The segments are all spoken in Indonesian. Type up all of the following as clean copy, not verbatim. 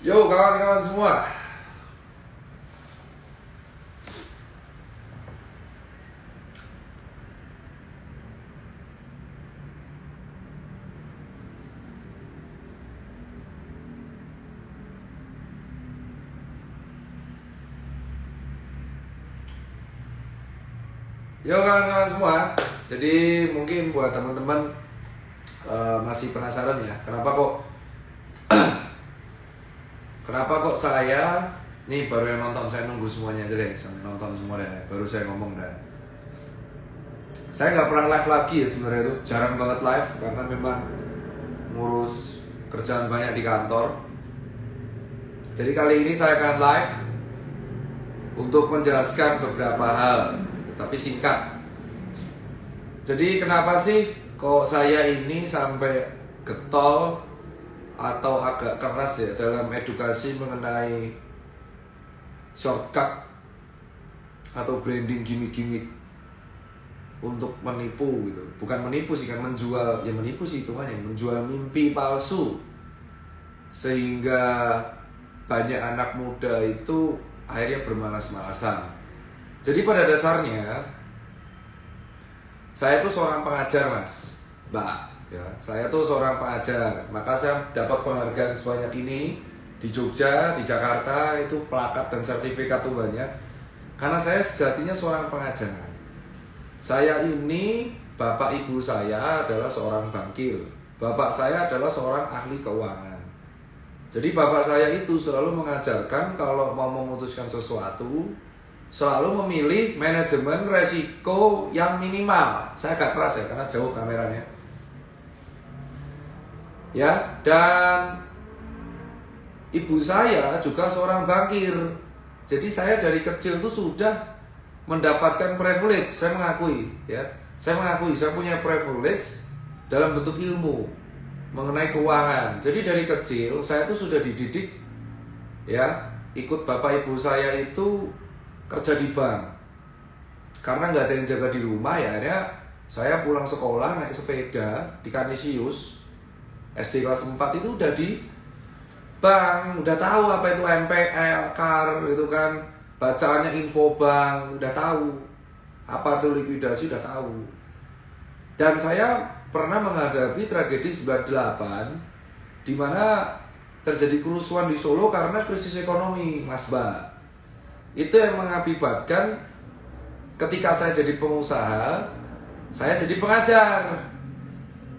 Yo kawan-kawan semua. Yo kawan-kawan semua. Jadi mungkin buat teman-teman masih penasaran ya, kenapa kok saya nih baru yang nonton, saya nunggu semuanya aja deh sampai nonton semua deh, baru saya ngomong dah. Saya nggak pernah live lagi ya sebenarnya, itu jarang banget live karena memang ngurus kerjaan banyak di kantor. Jadi kali ini saya akan live untuk menjelaskan beberapa hal, tapi singkat. Jadi kenapa sih kok saya ini sampai getol atau agak keras ya dalam edukasi mengenai shortcut atau branding gimmick-gimmick untuk menipu gitu. Bukan menipu sih, kan menjual, ya menipu sih hitungannya, menjual mimpi palsu sehingga banyak anak muda itu akhirnya bermalas-malasan. Jadi pada dasarnya saya tuh seorang pengajar mas, mbak ya. Saya tuh seorang pengajar, maka saya dapat penghargaan sebanyak ini di Jogja, di Jakarta, itu plakat dan sertifikat tuh banyak. Karena saya sejatinya seorang pengajar. Saya ini, bapak ibu saya adalah seorang bankir, bapak saya adalah seorang ahli keuangan. Jadi bapak saya itu selalu mengajarkan kalau mau memutuskan sesuatu, selalu memilih manajemen resiko yang minimal. Saya agak keras ya karena jauh kameranya. Ya, dan ibu saya juga seorang bankir. Jadi saya dari kecil tuh sudah mendapatkan privilege, saya mengakui ya. Saya mengakui saya punya privilege dalam bentuk ilmu mengenai keuangan. Jadi dari kecil saya tuh sudah dididik ya, ikut bapak ibu saya itu kerja di bank. Karena nggak ada yang jaga di rumah ya, akhirnya saya pulang sekolah naik sepeda di Kanisius SD kelas 4 itu udah di bank, udah tahu apa itu NPL, KAR gitu kan, bacaannya info bank, udah tahu apa itu likuidasi, udah tahu. Dan saya pernah menghadapi tragedi 98 di mana terjadi kerusuhan di Solo karena krisis ekonomi, Mas Ba. Itu yang mengakibatkan ketika saya jadi pengusaha, saya jadi pengajar.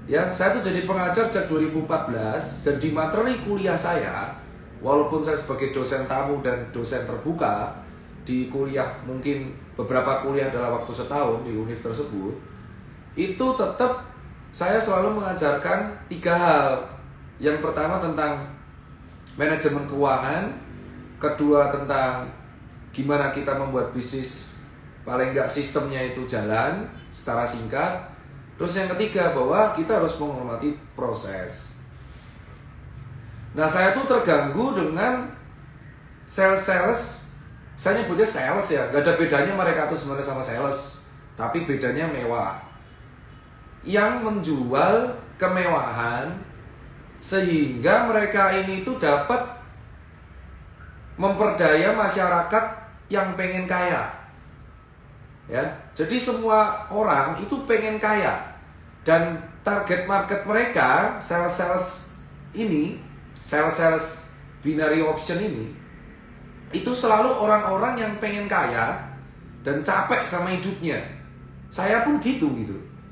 Ya, saya tuh jadi pengajar sejak 2014 dan di materi kuliah saya, walaupun saya sebagai dosen tamu dan dosen terbuka di kuliah, mungkin beberapa kuliah dalam waktu setahun di univ tersebut, itu tetap saya selalu mengajarkan 3 hal. Yang pertama tentang manajemen keuangan, kedua tentang gimana kita membuat bisnis paling enggak sistemnya itu jalan secara singkat, terus yang ketiga bahwa kita harus menghormati proses. Nah saya tuh terganggu dengan sales, saya nyebutnya sales ya, gak ada bedanya mereka tuh sebenarnya sama sales, tapi bedanya mewah, yang menjual kemewahan sehingga mereka ini tuh dapat memperdaya masyarakat yang pengen kaya. Ya, jadi semua orang itu pengen kaya dan target market mereka sales ini, sales binary option ini, itu selalu orang-orang yang pengen kaya dan capek sama hidupnya. Saya pun gitu.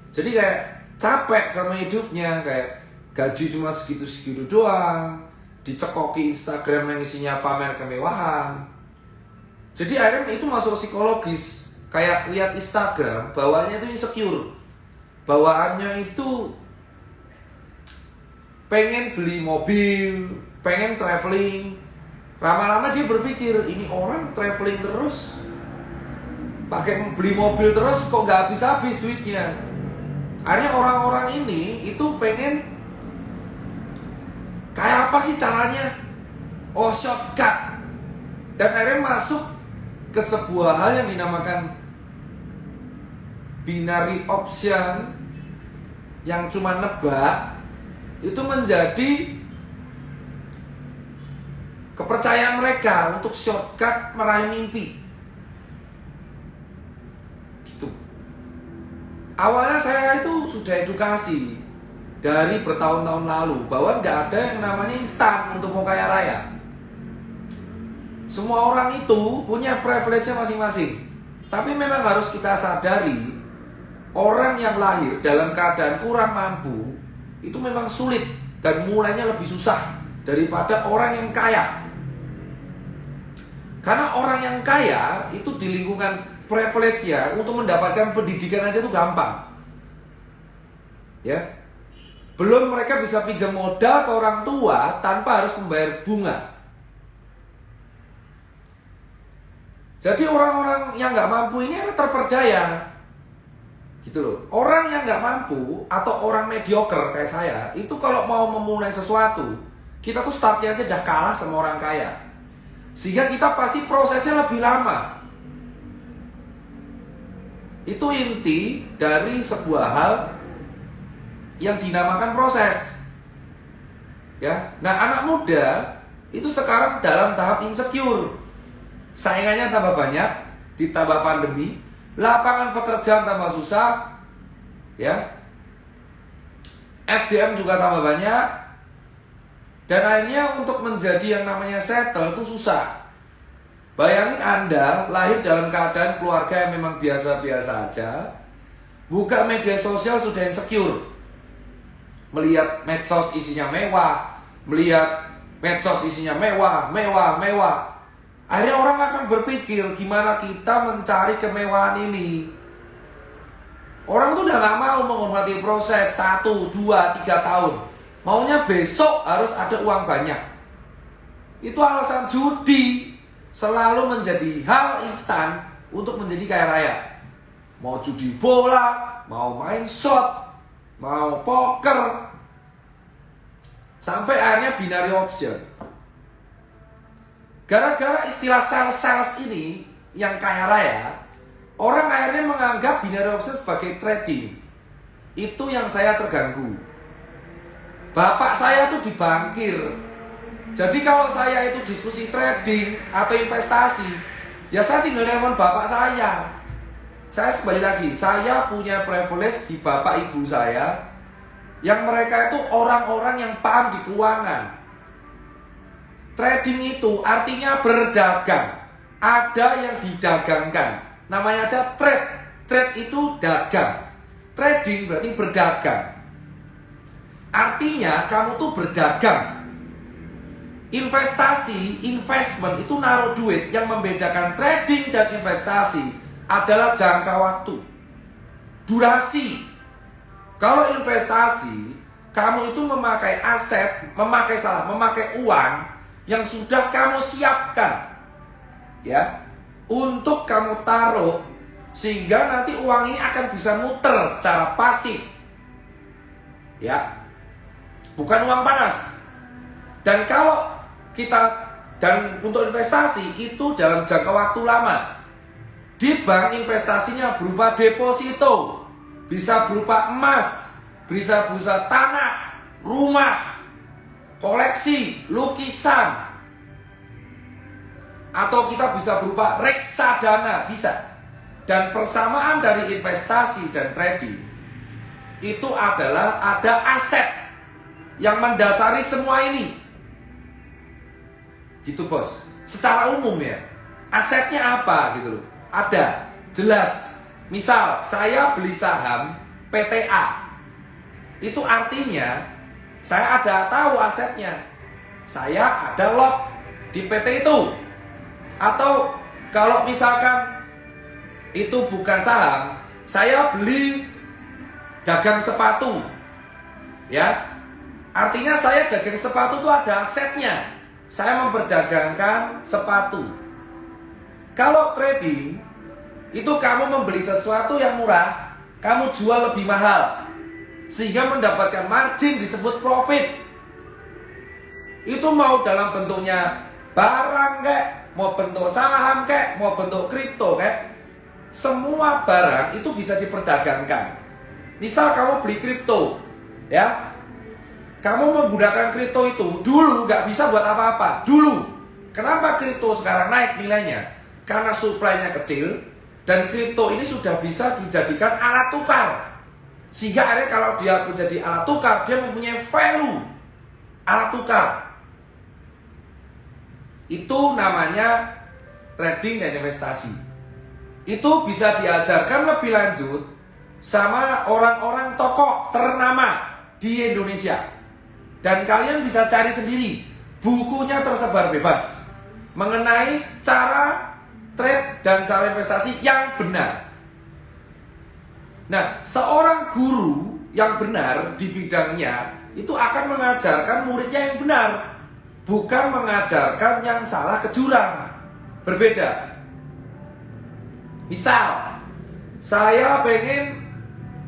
Jadi kayak capek sama hidupnya, kayak gaji cuma segitu-segitu doang, dicekoki Instagram yang isinya pamer kemewahan. Jadi akhirnya itu masuk psikologis. Kayak lihat Instagram, bawaannya itu insecure. Bawaannya itu pengen beli mobil, pengen traveling. Lama-lama dia berpikir, ini orang traveling terus, pakai beli mobil terus, kok gak habis-habis duitnya. Akhirnya orang-orang ini itu pengen, kayak apa sih caranya? Oh, shortcut. Dan akhirnya masuk ke sebuah hal yang dinamakan binary option, yang cuma nebak, itu menjadi kepercayaan mereka untuk shortcut meraih mimpi. Gitu. Awalnya saya itu sudah edukasi dari bertahun-tahun lalu bahwa nggak ada yang namanya instan untuk mau kaya raya. Semua orang itu punya privilege-nya masing-masing. Tapi memang harus kita sadari, orang yang lahir dalam keadaan kurang mampu itu memang sulit dan mulainya lebih susah daripada orang yang kaya. Karena orang yang kaya itu di lingkungan privilege ya, untuk mendapatkan pendidikan aja itu gampang. Ya. Belum mereka bisa pinjam modal ke orang tua tanpa harus membayar bunga. Jadi orang-orang yang nggak mampu ini terperdaya, gitu loh. Orang yang nggak mampu atau orang mediocre kayak saya, itu kalau mau memulai sesuatu, kita tuh startnya aja udah kalah sama orang kaya. Sehingga kita pasti prosesnya lebih lama. Itu inti dari sebuah hal yang dinamakan proses. Ya, nah anak muda itu sekarang dalam tahap insecure. Saingannya tambah banyak, ditambah pandemi, lapangan pekerjaan tambah susah, ya, SDM juga tambah banyak, dan akhirnya untuk menjadi yang namanya settle itu susah. Bayangin Anda lahir dalam keadaan keluarga yang memang biasa-biasa aja, buka media sosial sudah insecure, melihat medsos isinya mewah, mewah. Akhirnya orang akan berpikir gimana kita mencari kemewahan ini. Orang tuh udah gak mau menghormati proses 1, 2, 3 tahun. Maunya besok harus ada uang banyak. Itu alasan judi selalu menjadi hal instan untuk menjadi kaya raya. Mau judi bola, mau main shot, mau poker, sampai akhirnya binary option. Gara-gara istilah sales ini yang kaya raya, orang akhirnya menganggap binary option sebagai trading. Itu yang saya terganggu. Bapak saya tuh di bankir. Jadi kalau saya itu diskusi trading atau investasi, ya saya tinggal nelfon bapak saya. Saya sekali lagi, saya punya privilege di bapak ibu saya, yang mereka itu orang-orang yang paham di keuangan. Trading itu artinya berdagang. Ada yang didagangkan. Namanya aja trade. Trade itu dagang. Trading berarti berdagang. Artinya kamu tuh berdagang. Investasi, investment itu naruh duit. Yang membedakan trading dan investasi adalah jangka waktu, durasi. Kalau investasi, kamu itu memakai aset, memakai uang yang sudah kamu siapkan, ya, untuk kamu taruh, sehingga nanti uang ini akan bisa muter secara pasif, ya, bukan uang panas. Dan kalau untuk investasi itu dalam jangka waktu lama. Di bank investasinya berupa deposito, bisa berupa emas, bisa tanah, rumah, koleksi, lukisan, atau kita bisa berupa reksadana, bisa. Dan persamaan dari investasi dan trading itu adalah ada aset yang mendasari semua ini. Gitu bos, secara umum ya. Asetnya apa gitu loh, ada, jelas. Misal saya beli saham PTA, itu artinya saya ada tahu asetnya. Saya ada lot di PT itu. Atau kalau misalkan itu bukan saham, saya beli dagang sepatu, ya, artinya saya dagang sepatu itu ada asetnya. Saya memperdagangkan sepatu. Kalau trading, itu kamu membeli sesuatu yang murah, kamu jual lebih mahal, sehingga mendapatkan margin disebut profit. Itu mau dalam bentuknya barang kek, mau bentuk saham kek, mau bentuk kripto kek, semua barang itu bisa diperdagangkan. Misal kamu beli kripto, ya, kamu menggunakan kripto itu dulu nggak bisa buat apa-apa, dulu Kenapa kripto sekarang naik nilainya? Karena supply-nya kecil dan kripto ini sudah bisa dijadikan alat tukar. Sehingga akhirnya kalau dia menjadi alat tukar, dia mempunyai value alat tukar. Itu namanya trading dan investasi. Itu bisa diajarkan lebih lanjut sama orang-orang tokoh ternama di Indonesia. Dan kalian bisa cari sendiri, bukunya tersebar bebas mengenai cara trade dan cara investasi yang benar. Nah, seorang guru yang benar di bidangnya itu akan mengajarkan muridnya yang benar, bukan mengajarkan yang salah ke jurang. Berbeda. Misal, saya pengen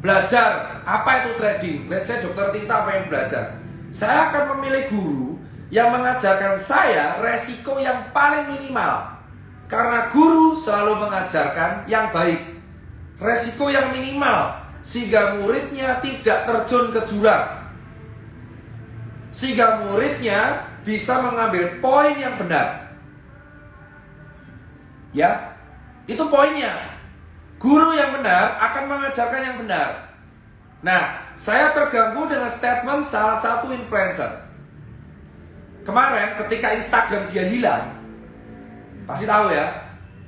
belajar apa itu trading. Let's say Dokter Tirta pengen belajar. Saya akan memilih guru yang mengajarkan saya resiko yang paling minimal. Karena guru selalu mengajarkan yang baik, resiko yang minimal, sehingga muridnya tidak terjun ke jurang, sehingga muridnya bisa mengambil poin yang benar. Ya, itu poinnya. Guru yang benar akan mengajarkan yang benar. Nah, saya terganggu dengan statement salah satu influencer. Kemarin ketika Instagram dia hilang, pasti tahu ya,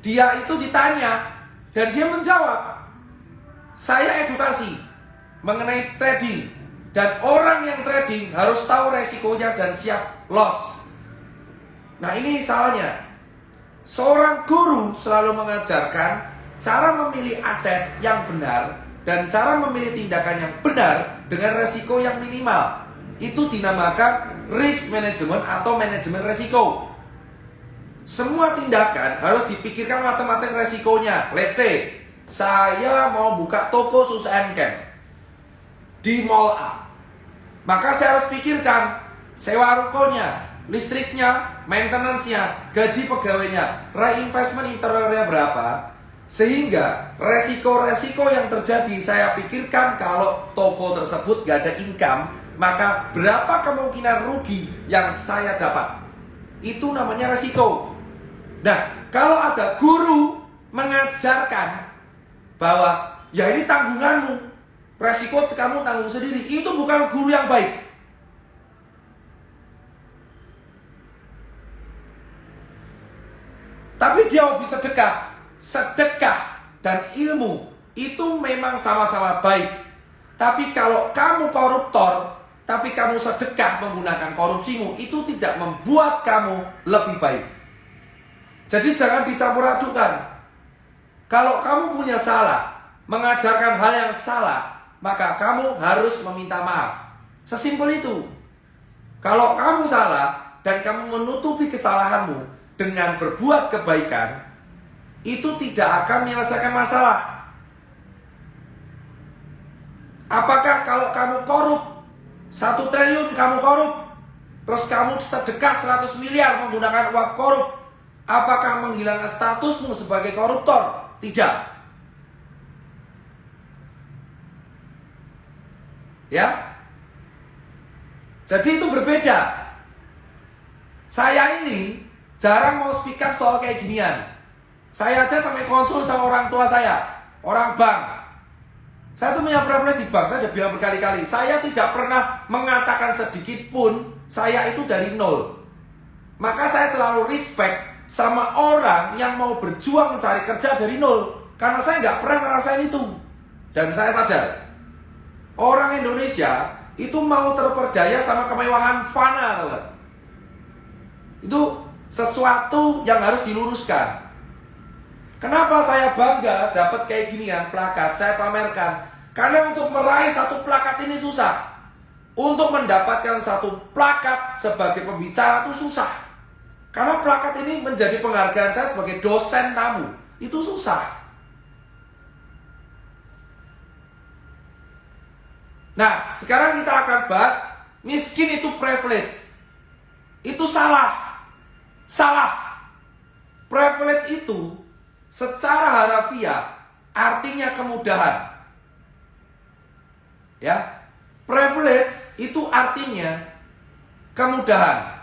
dia itu ditanya dan dia menjawab, saya edukasi mengenai trading, dan orang yang trading harus tahu resikonya dan siap loss. Nah, ini salahnya. Seorang guru selalu mengajarkan cara memilih aset yang benar dan cara memilih tindakan yang benar dengan resiko yang minimal. Itu dinamakan risk management atau manajemen resiko. Semua tindakan harus dipikirkan matematik resikonya. Let's say, saya mau buka toko sus Camp di Mall A. Maka saya harus pikirkan sewa rukonya, listriknya, maintenance-nya, gaji pegawainya, reinvestment interiornya berapa. Sehingga resiko-resiko yang terjadi saya pikirkan kalau toko tersebut gak ada income, maka berapa kemungkinan rugi yang saya dapat. Itu namanya resiko. Nah, kalau ada guru mengajarkan bahwa ya ini tanggunganmu, resiko kamu tanggung sendiri, itu bukan guru yang baik. Tapi dia hobi sedekah. Sedekah dan ilmu itu memang sama-sama baik. Tapi kalau kamu koruptor, tapi kamu sedekah menggunakan korupsimu, itu tidak membuat kamu lebih baik. Jadi jangan dicampur adukan. Kalau kamu punya salah, mengajarkan hal yang salah, maka kamu harus meminta maaf. Sesimpel itu. Kalau kamu salah dan kamu menutupi kesalahanmu dengan berbuat kebaikan, itu tidak akan menyelesaikan masalah. Apakah kalau kamu korup 1 triliun kamu korup, terus kamu sedekah 100 miliar menggunakan uang korup, apakah menghilangkan statusmu sebagai koruptor? Tidak. Ya. Jadi itu berbeda. Saya ini jarang mau speak up soal kayak ginian. Saya aja sampai konsul sama orang tua saya, orang bank. Saya tuh punya privilege di bank, saya udah bilang berkali-kali, saya tidak pernah mengatakan sedikit pun saya itu dari nol. Maka saya selalu respect sama orang yang mau berjuang mencari kerja dari nol, karena saya nggak pernah ngerasain itu. Dan saya sadar, orang Indonesia itu mau terperdaya sama kemewahan fana, tau gak? Itu sesuatu yang harus diluruskan. Kenapa saya bangga dapat kayak ginian plakat, saya pamerkan? Karena untuk meraih satu plakat ini susah. Untuk mendapatkan satu plakat sebagai pembicara itu susah. Karena plakat ini menjadi penghargaan saya sebagai dosen tamu. Itu susah. Nah, sekarang kita akan bahas miskin itu privilege. Itu salah. Salah. Privilege itu secara harafiah artinya kemudahan. Ya. Privilege itu artinya kemudahan.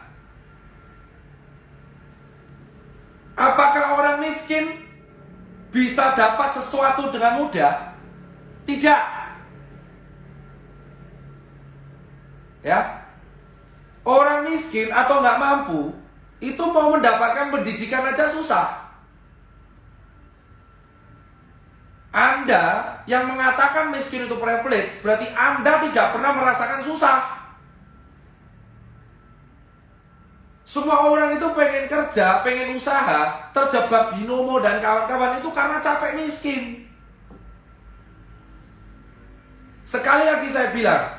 orang miskin bisa dapat sesuatu dengan mudah? Tidak. Ya. Orang miskin atau nggak mampu itu mau mendapatkan pendidikan aja susah. Anda yang mengatakan miskin itu privilege, berarti Anda tidak pernah merasakan susah. Semua orang itu pengen kerja, pengen usaha, terjebak binomo dan kawan-kawan itu karena capek miskin. Sekali lagi saya bilang,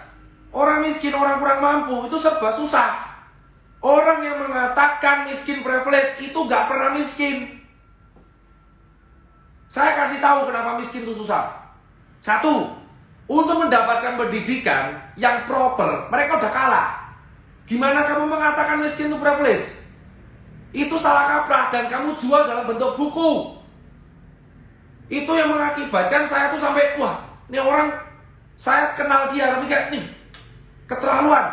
orang miskin, orang kurang mampu itu serba susah. Orang yang mengatakan miskin privilege itu gak pernah miskin. Saya kasih tahu kenapa miskin itu susah. Satu, untuk mendapatkan pendidikan yang proper, mereka udah kalah. Gimana kamu mengatakan miskin itu privilege? Itu salah kaprah dan kamu jual dalam bentuk buku. Itu yang mengakibatkan saya tuh sampai, wah, ini orang, saya kenal dia, tapi kayak nih, keterlaluan.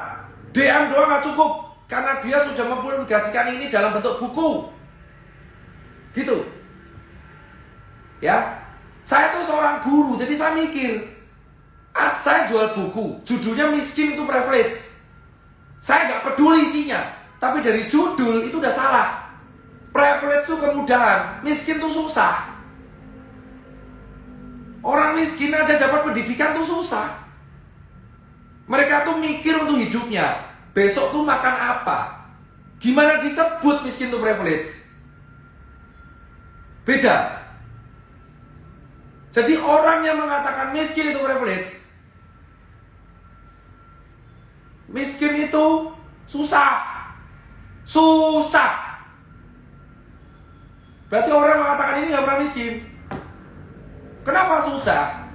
DM doang gak cukup, karena dia sudah mempublikasikan ini dalam bentuk buku. Gitu. Ya, saya tuh seorang guru, jadi saya mikir, saya jual buku, judulnya miskin itu privilege. Saya nggak peduli isinya, tapi dari judul itu udah salah. Privilege itu kemudahan, miskin itu susah. Orang miskin aja dapat pendidikan tuh susah. Mereka tuh mikir untuk hidupnya, besok tuh makan apa, gimana disebut miskin itu privilege. Beda. Jadi orang yang mengatakan miskin itu privilege, miskin itu susah. Susah. Berarti orang mengatakan ini gak pernah miskin. Kenapa susah?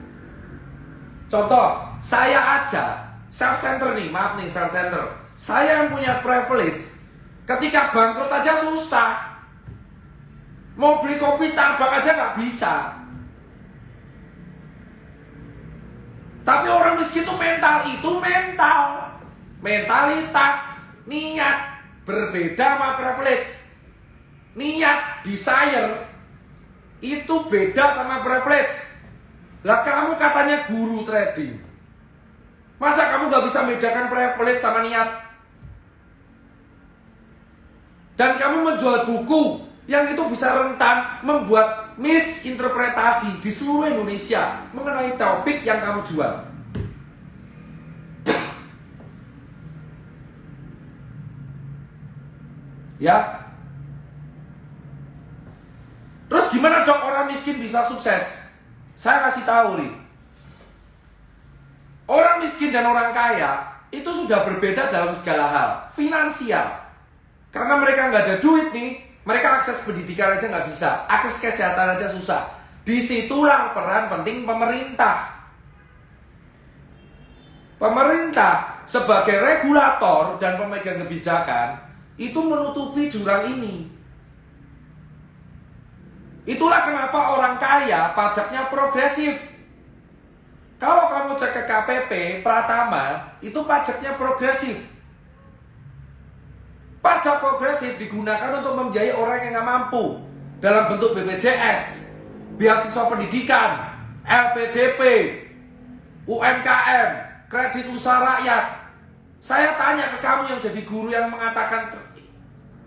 Contoh, saya aja self-center nih, maaf nih self-center. Saya yang punya privilege, ketika bangkrut aja susah. Mau beli kopi Starbucks aja gak bisa. Tapi orang miskin itu mental, mentalitas, niat, berbeda sama privilege. Niat, desire, itu beda sama privilege. Lah kamu katanya guru trading, masa kamu gak bisa bedakan privilege sama niat? Dan kamu menjual buku yang itu bisa rentan membuat misinterpretasi di seluruh Indonesia mengenai topik yang kamu jual. Ya. Terus gimana dok orang miskin bisa sukses? Saya kasih tahu nih. Orang miskin dan orang kaya itu sudah berbeda dalam segala hal. Finansial. Karena mereka nggak ada duit nih, mereka akses pendidikan aja nggak bisa, akses kesehatan aja susah. Disitulah peran penting pemerintah. Pemerintah sebagai regulator dan pemegang kebijakan itu menutupi jurang ini. Itulah kenapa orang kaya pajaknya progresif. Kalau kamu cek ke KPP Pratama, itu pajaknya progresif. Pajak progresif digunakan untuk membiayai orang yang nggak mampu dalam bentuk BPJS, beasiswa pendidikan, LPDP, UMKM, kredit usaha rakyat. Saya tanya ke kamu yang jadi guru yang mengatakan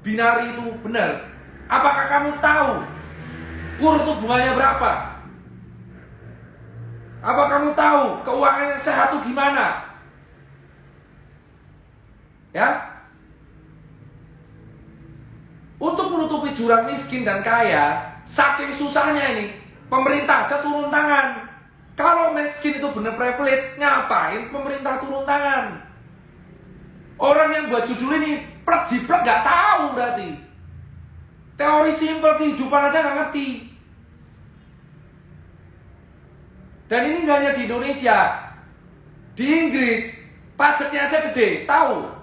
binari itu benar, apakah kamu tahu KUR itu bunganya berapa? Apa kamu tahu keuangan yang sehat itu gimana? Ya? Untuk menutupi jurang miskin dan kaya, saking susahnya ini, pemerintah aja turun tangan. Kalau miskin itu benar privilege, ngapain pemerintah turun tangan? Orang yang buat judul ini plek-jiplek gak tahu berarti. Teori simpel kehidupan aja gak ngerti. Dan ini gak hanya di Indonesia. Di Inggris, pajaknya aja gede. Tahu?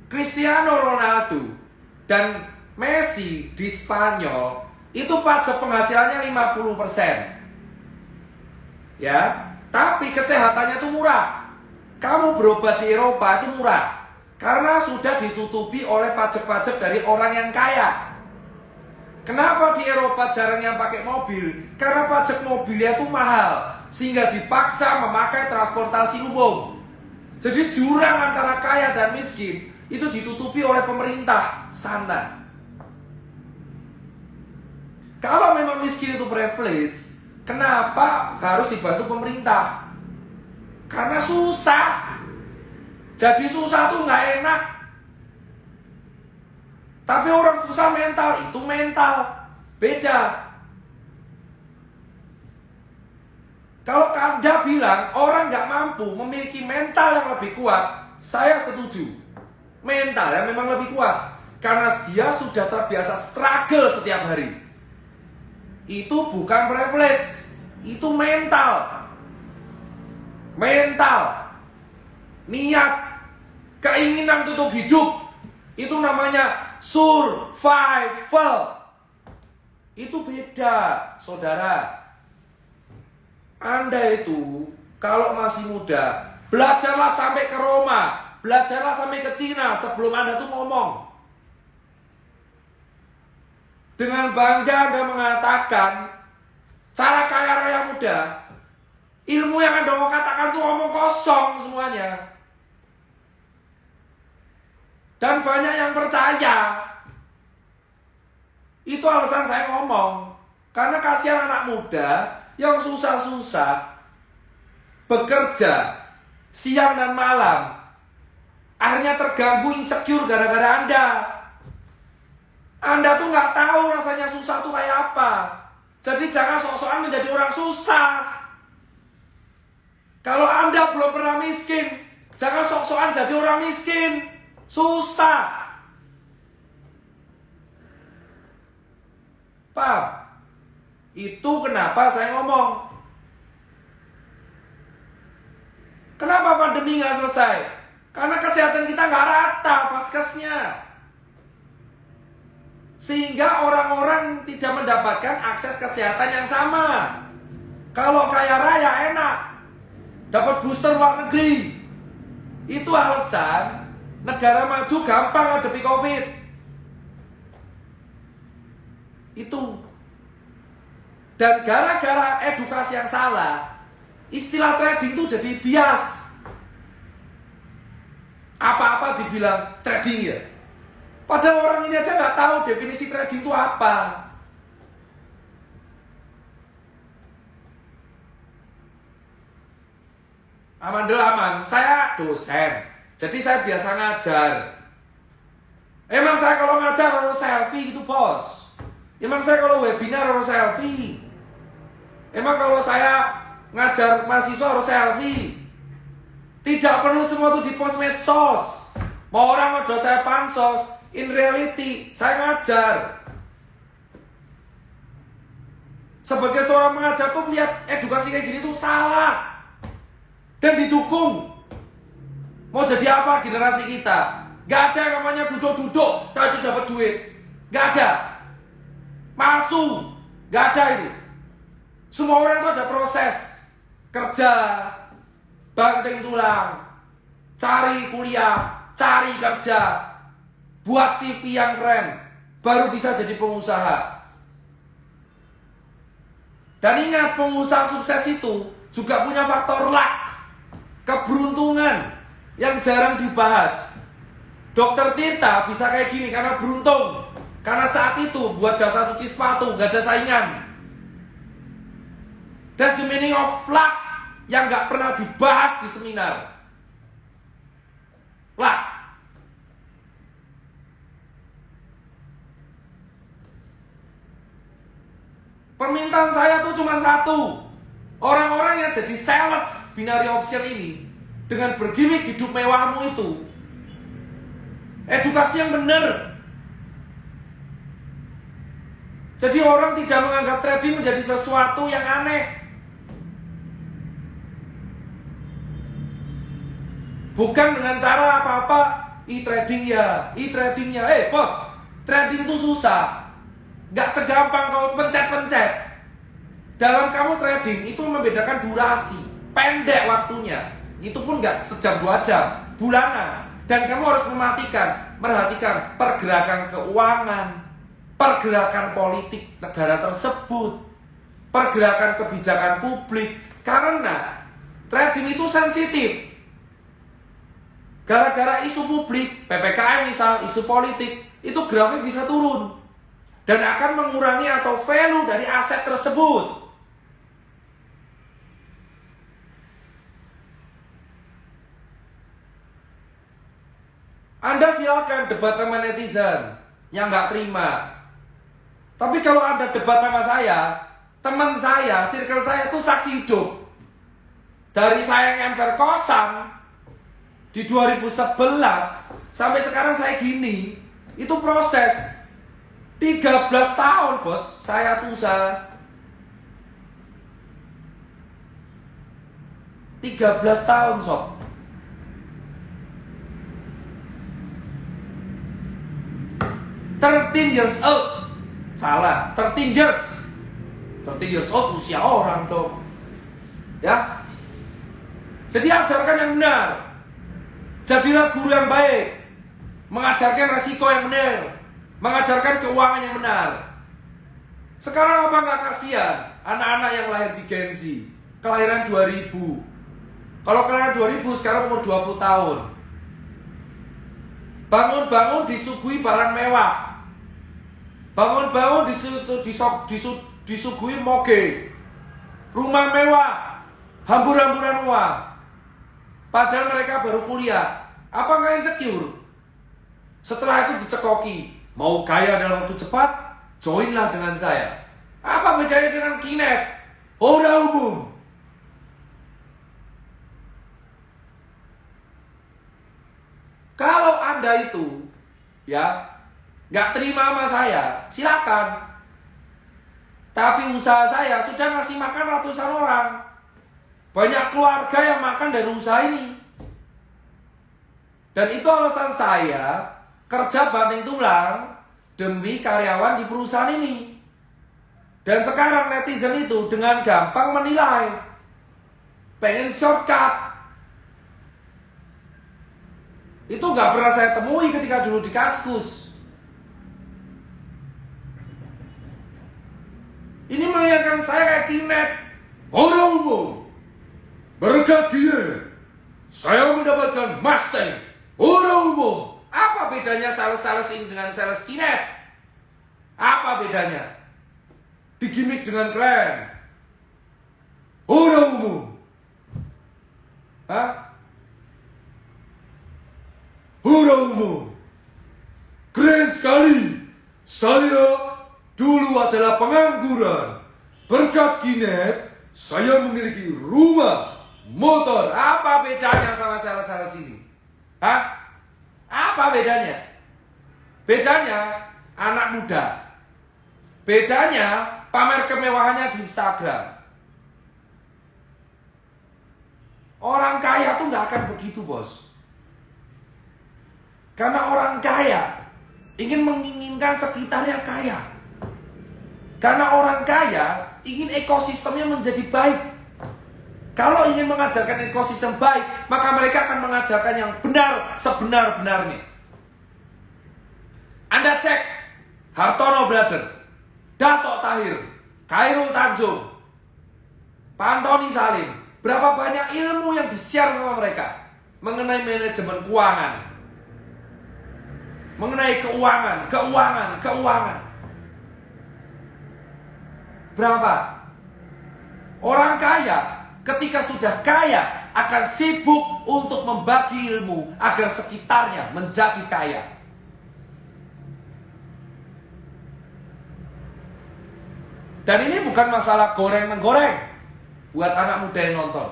Cristiano Ronaldo dan Messi di Spanyol itu pajak penghasilannya 50%. Ya, tapi kesehatannya itu murah. Kamu berobat di Eropa itu murah karena sudah ditutupi oleh pajak-pajak dari orang yang kaya. Kenapa di Eropa jarang yang pakai mobil? Karena pajak mobilnya itu mahal, sehingga dipaksa memakai transportasi umum. Jadi jurang antara kaya dan miskin itu ditutupi oleh pemerintah sana. Kalau memang miskin itu privilege, kenapa harus dibantu pemerintah? Karena susah. Jadi susah tuh nggak enak. Tapi orang susah mental, itu mental. Beda. Kalau Anda bilang orang nggak mampu memiliki mental yang lebih kuat, saya setuju. Mental yang memang lebih kuat. Karena dia sudah terbiasa struggle setiap hari. Itu bukan privilege, itu mental. Mental. Niat, keinginan untuk hidup. Itu namanya survival. Itu beda, saudara. Anda itu kalau masih muda, belajarlah sampai ke Roma, belajarlah sampai ke Cina sebelum Anda tuh ngomong. Dengan bangga Anda mengatakan, cara kaya raya muda, ilmu yang Anda mau katakan tuh ngomong kosong semuanya. Dan banyak yang percaya. Itu alasan saya ngomong. Karena kasihan anak muda yang susah-susah bekerja siang dan malam, akhirnya terganggu insecure gara-gara Anda. Anda tuh nggak tahu rasanya susah tuh kayak apa. Jadi jangan sok-sokan menjadi orang susah. Kalau Anda belum pernah miskin, jangan sok-sokan jadi orang miskin. Susah. Paham? Itu kenapa saya ngomong. Kenapa pandemi nggak selesai? Karena kesehatan kita nggak rata vaskesnya. Sehingga orang-orang tidak mendapatkan akses kesehatan yang sama. Kalau kaya raya enak, dapat booster luar negeri. Itu alasan negara maju gampang ngadepi COVID. Itu. Dan gara-gara edukasi yang salah, istilah trading itu jadi bias. Apa-apa dibilang trading ya. Padahal orang ini aja nggak tahu definisi trading itu apa. Aman, saya dosen. Jadi saya biasa ngajar. Emang saya kalau ngajar harus selfie gitu bos. Emang saya kalau webinar harus selfie. Emang kalau saya ngajar mahasiswa harus selfie. Tidak perlu semua itu di post medsos. Mau orang ada saya pansos. In reality saya ngajar. Sebagai seorang mengajar tuh melihat edukasi kayak gini tuh salah. Dan didukung. Mau jadi apa generasi kita? Gak ada yang namanya duduk-duduk tapi dapat duit. Gak ada. Palsu. Gak ada itu. Semua orang itu ada proses. Kerja, banting tulang, cari kuliah, cari kerja, buat CV yang keren, baru bisa jadi pengusaha. Dan ingat, pengusaha sukses itu juga punya faktor luck, keberuntungan yang jarang dibahas. Dokter Tirta bisa kayak gini karena beruntung. Karena saat itu buat jasa cuci sepatu gak ada saingan. That's the meaning of luck yang gak pernah dibahas di seminar. Luck. Permintaan saya tuh cuma satu. Orang-orang yang jadi sales binary option ini dengan bergimmick hidup mewahmu itu, edukasi yang benar. Jadi orang tidak menganggap trading menjadi sesuatu yang aneh. Bukan dengan cara apa-apa, e-trading ya. Bos, trading itu susah. Gak segampang kau pencet-pencet. Dalam kamu trading itu membedakan durasi, pendek waktunya. Itu pun gak sejam 2 jam, bulanan. Dan kamu harus perhatikan pergerakan keuangan, pergerakan politik negara tersebut, pergerakan kebijakan publik. Karena trading itu sensitif. Gara-gara isu publik, PPKM misal, isu politik, itu grafik bisa turun dan akan mengurangi atau value dari aset tersebut. Anda silakan debat sama netizen yang nggak terima. Tapi kalau Anda debat sama saya, teman saya, circle saya itu saksi hidup. Dari saya ngemper kosan di 2011 sampai sekarang saya gini, itu proses 13 tahun bos. Saya tuh usaha 13 tahun sob. 13 years old. Salah, 13 years. 13 years old usia orang dong. Ya. Jadi ajarkan yang benar. Jadilah guru yang baik. Mengajarkan resiko yang benar. Mengajarkan keuangan yang benar. Sekarang apa nggak kasihan anak-anak yang lahir di Gen Z, kelahiran 2000. Kalau kelahiran 2000 sekarang umur 20 tahun. Bangun-bangun disuguhi barang mewah. Bangun-bangun disuguhi moge, rumah mewah, hambur-hamburan uang. Padahal mereka baru kuliah. Apa nggak insecure? Setelah itu dicekoki, mau kaya dalam waktu cepat, joinlah dengan saya. Apa bedanya dengan Kinet? Orang umum. Kalau Anda itu, ya, nggak terima sama saya, silakan. Tapi usaha saya sudah ngasih makan ratusan orang. Banyak keluarga yang makan dari usaha ini. Dan itu alasan saya kerja banting tulang demi karyawan di perusahaan ini. Dan sekarang netizen itu dengan gampang menilai. Pengen shortcut. Itu nggak pernah saya temui ketika dulu di Kaskus. Ini mengingatkan saya kayak Kinet. Orang umum. Berkat dia, saya mendapatkan Mustang. Orang umum. Apa bedanya sales-sales ini dengan sales Kinet? Apa bedanya? Digimik dengan keren. Orang umum. Hah? Orang umum. Keren sekali. Saya dulu adalah pengangguran. Berkat Kinet, saya memiliki rumah, motor. Apa bedanya sama sales-sales ini? Hah? Apa bedanya? Bedanya anak muda. Bedanya pamer kemewahannya di Instagram. Orang kaya tuh gak akan begitu bos. Karena orang kaya ingin menginginkan sekitarnya kaya. Karena orang kaya ingin ekosistemnya menjadi baik. Kalau ingin mengajarkan ekosistem baik, maka mereka akan mengajarkan yang benar sebenar-benarnya. Anda cek Hartono Brother, Dato Tahir, Khairul Tanjung, Pantoni Salim. Berapa banyak ilmu yang di-share sama mereka mengenai manajemen keuangan, mengenai keuangan. Berapa? Orang kaya ketika sudah kaya akan sibuk untuk membagi ilmu agar sekitarnya menjadi kaya. Dan ini bukan masalah goreng-menggoreng buat anak muda yang nonton.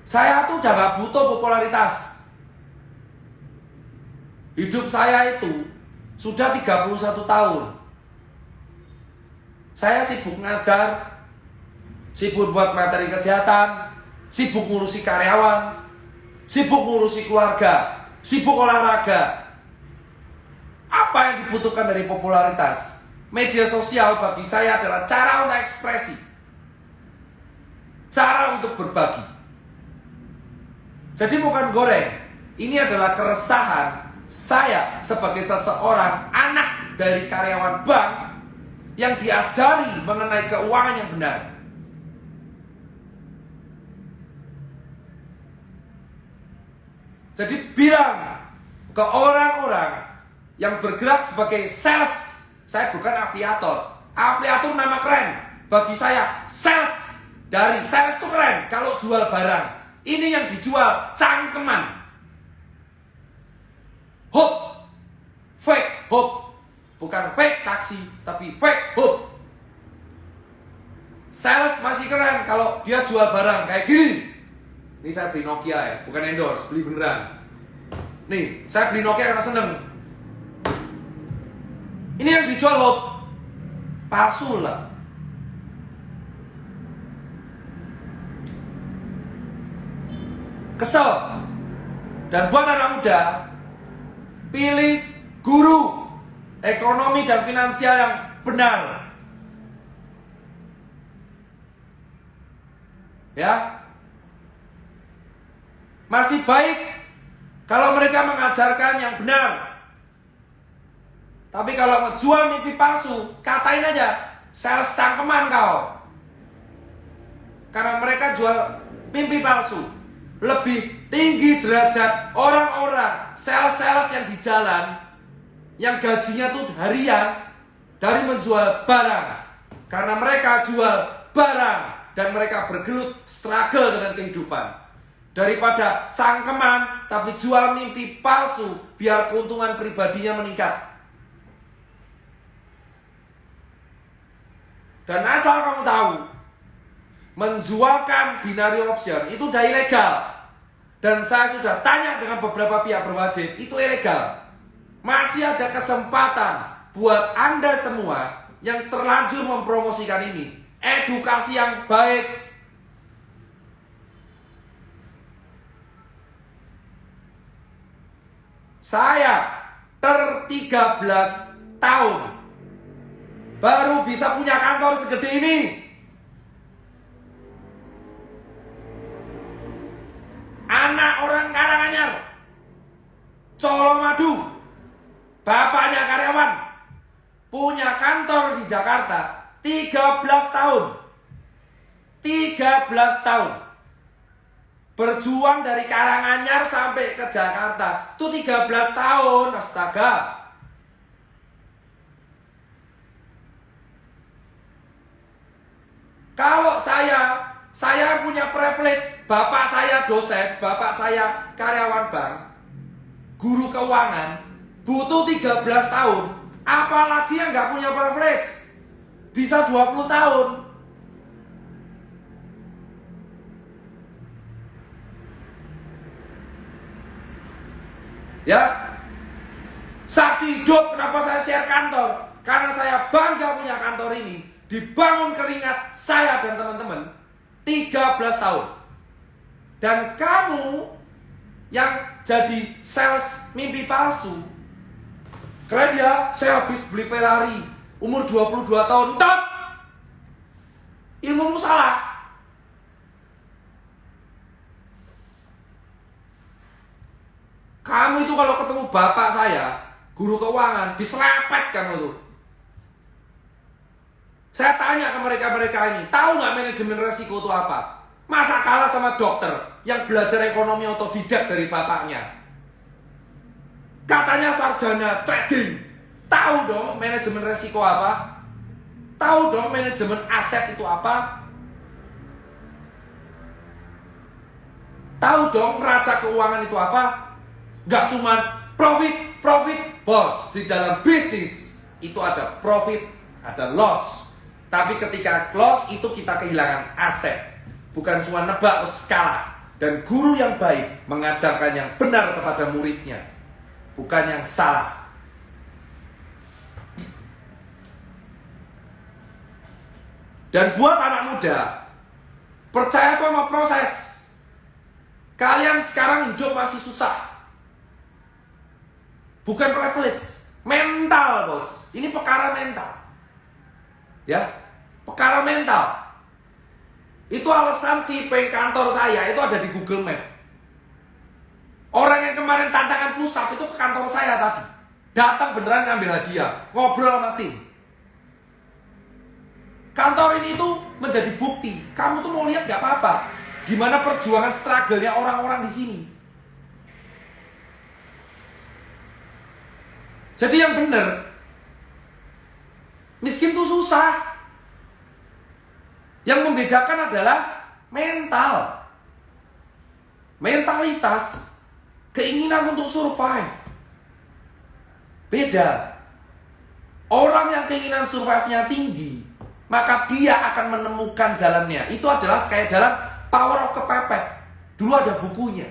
Saya tuh udah gak butuh popularitas. Hidup saya itu sudah 31 tahun. Saya sibuk ngajar, sibuk buat materi kesehatan, sibuk ngurusi karyawan, sibuk ngurusi keluarga, sibuk olahraga. Apa yang dibutuhkan dari popularitas? Media sosial bagi saya adalah cara untuk ekspresi, cara untuk berbagi. Jadi bukan goreng. Ini adalah keresahan saya sebagai seseorang anak dari karyawan bank yang diajari mengenai keuangan yang benar. Jadi bilang ke orang-orang yang bergerak sebagai sales, saya bukan afiliator. Afiliator nama keren. Bagi saya, sales dari sales itu keren. Kalau jual barang, ini yang dijual cangkeman. Hook, fake hook. Bukan fake taksi, tapi fake hook. Sales masih keren kalau dia jual barang kayak gini. Ini saya beli Nokia ya, bukan endorse, beli beneran. Nih, saya beli Nokia karena seneng. Ini yang dijual hook. Palsu lah. Kesel. Dan buat anak muda, pilih guru ekonomi dan finansial yang benar. Ya. Masih baik kalau mereka mengajarkan yang benar. Tapi kalau mau jual mimpi palsu, katain aja, sales cangkeman kau. Karena mereka jual mimpi palsu. Lebih tinggi derajat orang-orang sales-sales yang di jalan, yang gajinya tuh harian, dari menjual barang. Karena mereka jual barang dan mereka bergelut struggle dengan kehidupan. Daripada cangkeman tapi jual mimpi palsu biar keuntungan pribadinya meningkat. Dan asal kamu tahu, menjualkan binary option itu udah ilegal. Dan saya sudah tanya dengan beberapa pihak berwajib, itu ilegal. Masih ada kesempatan buat Anda semua yang terlanjur mempromosikan ini. Edukasi yang baik. Saya 13 tahun baru bisa punya kantor segede ini. Anak orang Karanganyar, Colomadu, bapaknya karyawan, punya kantor di Jakarta 13 tahun. 13 tahun. Berjuang dari Karanganyar sampai ke Jakarta. Itu 13 tahun, astaga. Kalau saya punya privilege, bapak saya dosen, bapak saya karyawan bank, guru keuangan, butuh 13 tahun. Apalagi yang nggak punya privilege, bisa 20 tahun. Ya, saksi hidup kenapa saya share kantor, karena saya bangga punya kantor ini. Dibangun keringat saya dan teman-teman 13 tahun. Dan kamu yang jadi sales mimpi palsu, keren ya, saya habis beli Ferrari umur 22 tahun. Top! Ilmumu salah. Kamu itu kalau ketemu bapak saya, guru keuangan, diserempet kamu itu. Saya tanya ke mereka-mereka ini, tahu nggak manajemen resiko itu apa? Masa kalah sama dokter yang belajar ekonomi otodidak dari bapaknya? Katanya sarjana trading. Tahu dong manajemen resiko apa? Tahu dong manajemen aset itu apa? Tahu dong neraca keuangan itu apa? Gak cuman profit, bos. Di dalam bisnis itu ada profit, ada loss. Tapi ketika loss itu kita kehilangan aset. Bukan cuma nebak terus kalah. Dan guru yang baik mengajarkan yang benar kepada muridnya, bukan yang salah. Dan buat anak muda, percaya sama proses. Kalian sekarang hidup masih susah. Bukan privilege, mental bos. Ini perkara mental. Ya, perkara mental. Itu alasan si kantor saya itu ada di Google Map. Orang yang kemarin tantangan pusat itu ke kantor saya tadi. Datang beneran ngambil hadiah, ngobrol sama tim. Kantor ini tuh menjadi bukti. Kamu tuh mau lihat gak apa-apa gimana perjuangan struggle-nya orang-orang di sini. Jadi yang benar, miskin tuh susah. Yang membedakan adalah mental, mentalitas, keinginan untuk survive. Beda. Orang yang keinginan survive-nya tinggi, maka dia akan menemukan jalannya. Itu adalah kayak jalan power of kepepet. Dulu ada bukunya.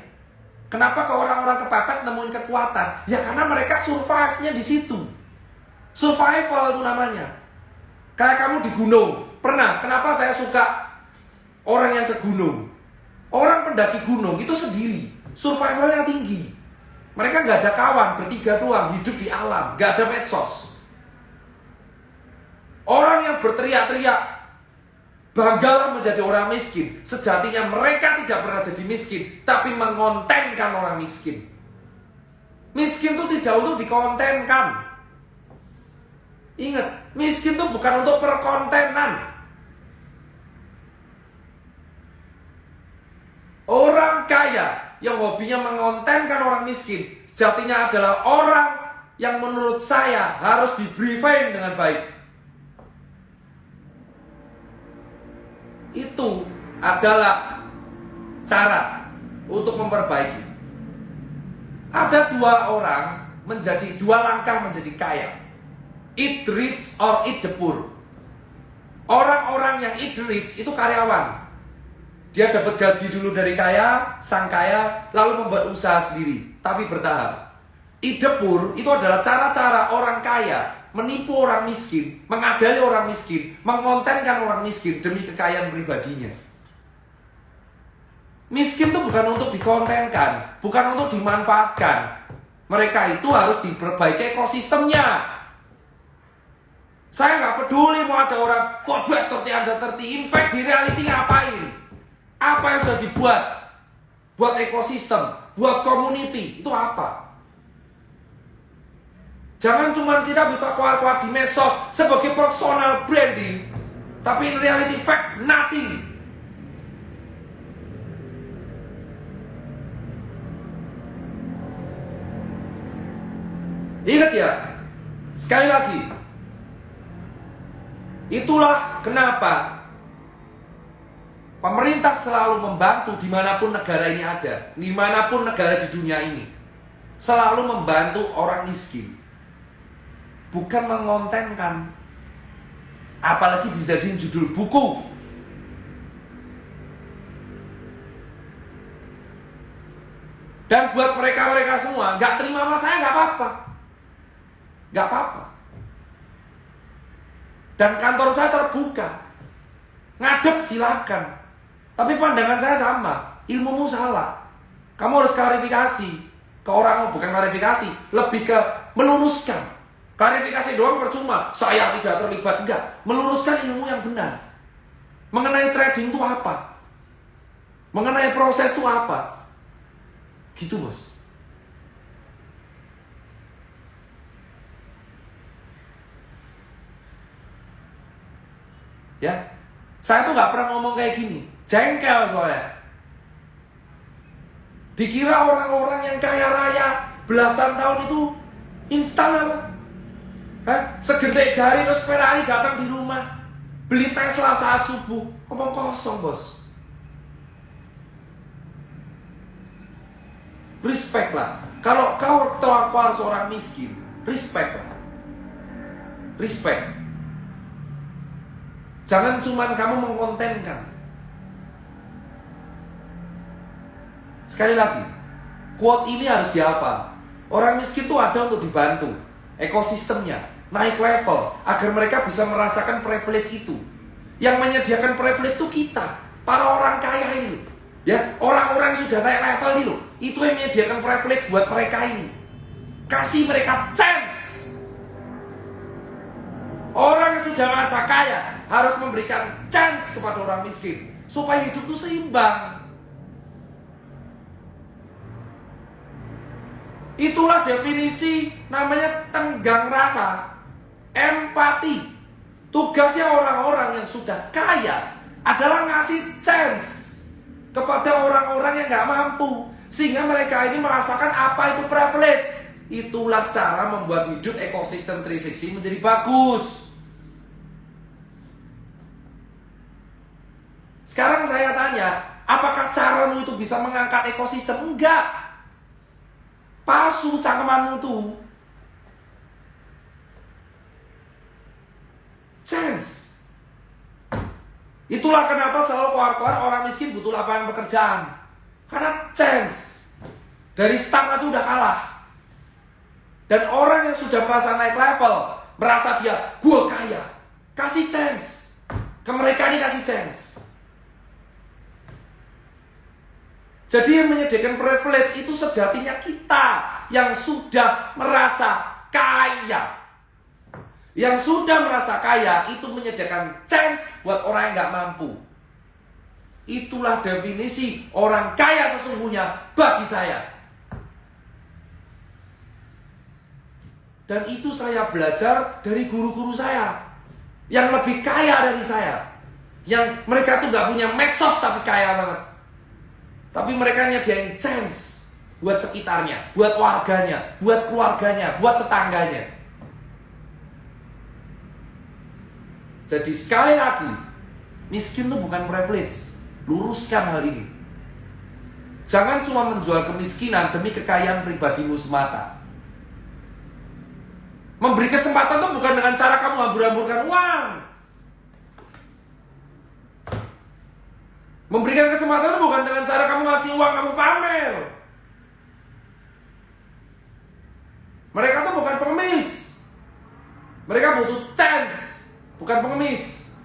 Kenapa ke orang-orang kepepet nemuin kekuatan? Ya karena mereka survive-nya di situ. Survival itu namanya. Kayak kamu di gunung. Pernah, kenapa saya suka orang yang ke gunung? Orang pendaki gunung itu sendiri. Survivalnya tinggi. Mereka nggak ada kawan, bertiga doang, hidup di alam, nggak ada medsos. Orang yang berteriak-teriak, banggalah menjadi orang miskin. Sejatinya mereka tidak pernah jadi miskin, tapi mengontenkan orang miskin. Miskin itu tidak untuk dikontenkan. Ingat, miskin itu bukan untuk perkontenan. Orang kaya yang hobinya mengontenkan orang miskin, sejatinya adalah orang yang menurut saya harus di-briefing dengan baik. Itu adalah cara untuk memperbaiki. Ada dua langkah menjadi kaya. Eat rich or eat the poor. Orang-orang yang eat rich itu karyawan. Dia dapat gaji dulu dari sang kaya, lalu membuat usaha sendiri, tapi bertahap. Eat the poor itu adalah cara-cara orang kaya menipu orang miskin, mengadali orang miskin, mengontenkan orang miskin demi kekayaan pribadinya. Miskin itu bukan untuk dikontenkan, bukan untuk dimanfaatkan. Mereka itu harus diperbaiki ekosistemnya. Saya nggak peduli mau ada orang kok best 30 in fact di reality ngapain? Apa yang sudah dibuat? Buat ekosistem, buat community, itu apa? Jangan cuma kita bisa keluar-keluar di medsos sebagai personal branding, tapi in reality fact nothing. Ingat ya, sekali lagi, itulah kenapa pemerintah selalu membantu dimanapun negara ini ada, dimanapun negara di dunia ini, selalu membantu orang miskin, bukan mengontenkan, apalagi dijadiin judul buku. Dan buat mereka-mereka semua, gak terima sama saya gak apa-apa. Gak apa-apa. Dan kantor saya terbuka. Ngadep silakan. Tapi pandangan saya sama. Ilmumu salah. Kamu harus klarifikasi ke orang, bukan klarifikasi, lebih ke meluruskan. Klarifikasi doang percuma. Saya tidak terlibat, enggak. Meluruskan ilmu yang benar. Mengenai trading itu apa? Mengenai proses itu apa? Gitu, Bos. Ya, saya tuh nggak pernah ngomong kayak gini, jengkel soalnya. Dikira orang-orang yang kaya raya belasan tahun itu instan apa? Segede jari terus Ferrari datang di rumah, beli Tesla saat subuh, ngomong kosong, Bos. Respect lah. Kalau kau keluar seorang miskin, respect lah. Respect. Jangan cuma kamu mengkontenkan. Sekali lagi, quote ini harus dihafal. Orang miskin itu ada untuk dibantu. Ekosistemnya naik level agar mereka bisa merasakan privilege itu. Yang menyediakan privilege itu kita, para orang kaya ini. Ya, orang-orang yang sudah naik level ini loh. Itu yang menyediakan privilege buat mereka ini. Kasih mereka chance. Orang yang sudah merasa kaya harus memberikan chance kepada orang miskin supaya hidup itu seimbang. Itulah definisi namanya tenggang rasa, empati. Tugasnya orang-orang yang sudah kaya adalah ngasih chance kepada orang-orang yang nggak mampu, sehingga mereka ini merasakan apa itu privilege. Itulah cara membuat hidup ekosistem 360 menjadi bagus. Sekarang saya tanya, apakah caramu itu bisa mengangkat ekosistem? Enggak. Palsu cangkemanmu tuh. Chance. Itulah kenapa selalu keluar-keluar orang miskin butuh lapangan pekerjaan. Karena chance. Dari start aja udah kalah. Dan orang yang sudah merasa naik level, merasa dia, gua kaya, kasih chance. Ke mereka ini kasih chance. Jadi yang menyediakan privilege itu sejatinya kita yang sudah merasa kaya. Yang sudah merasa kaya itu menyediakan chance buat orang yang gak mampu. Itulah definisi orang kaya sesungguhnya bagi saya. Dan itu saya belajar dari guru-guru saya yang lebih kaya dari saya. Yang mereka tuh gak punya medsos tapi kaya banget. Tapi mereka nyediain chance buat sekitarnya, buat warganya, buat keluarganya, buat tetangganya. Jadi sekali lagi, miskin itu bukan privilege. Luruskan hal ini. Jangan cuma menjual kemiskinan demi kekayaan pribadimu semata. Memberi kesempatan itu bukan dengan cara kamu hambur-hamburkan uang. Memberikan kesempatan itu bukan dengan cara kamu ngasih uang, kamu pamer. Mereka tuh bukan pengemis. Mereka butuh chance, bukan pengemis.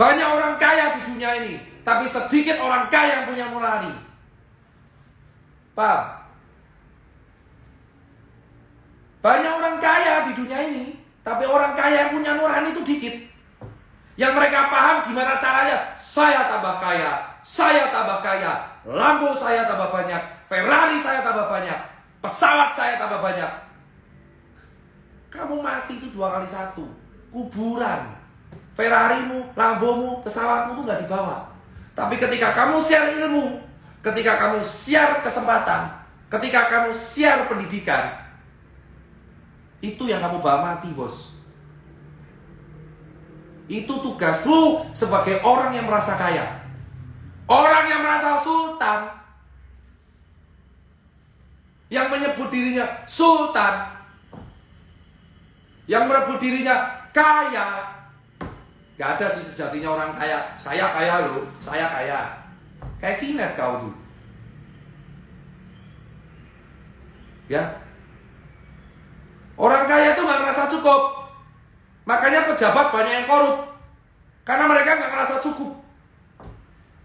Banyak orang kaya di dunia ini, tapi sedikit orang kaya yang punya nurani. Paham? Banyak orang kaya di dunia ini, tapi orang kaya yang punya nurani itu dikit. Yang mereka paham gimana caranya, saya tambah kaya, Lambo saya tambah banyak, Ferrari saya tambah banyak, pesawat saya tambah banyak. Kamu mati itu 2 kali 1, kuburan. Ferrarimu, Lambomu, pesawatmu itu gak dibawa. Tapi ketika kamu share ilmu, ketika kamu share kesempatan, ketika kamu share pendidikan, itu yang kamu bawa mati, bos. Itu tugasmu sebagai orang yang merasa kaya. Orang yang merasa sultan, yang menyebut dirinya sultan, yang merebut dirinya kaya. Gak ada sih sejatinya orang kaya. Saya kaya loh, saya kaya. Kayak Kinet kau tuh. Ya. Orang kaya itu gak merasa cukup. Makanya pejabat banyak yang korup. Karena mereka gak merasa cukup.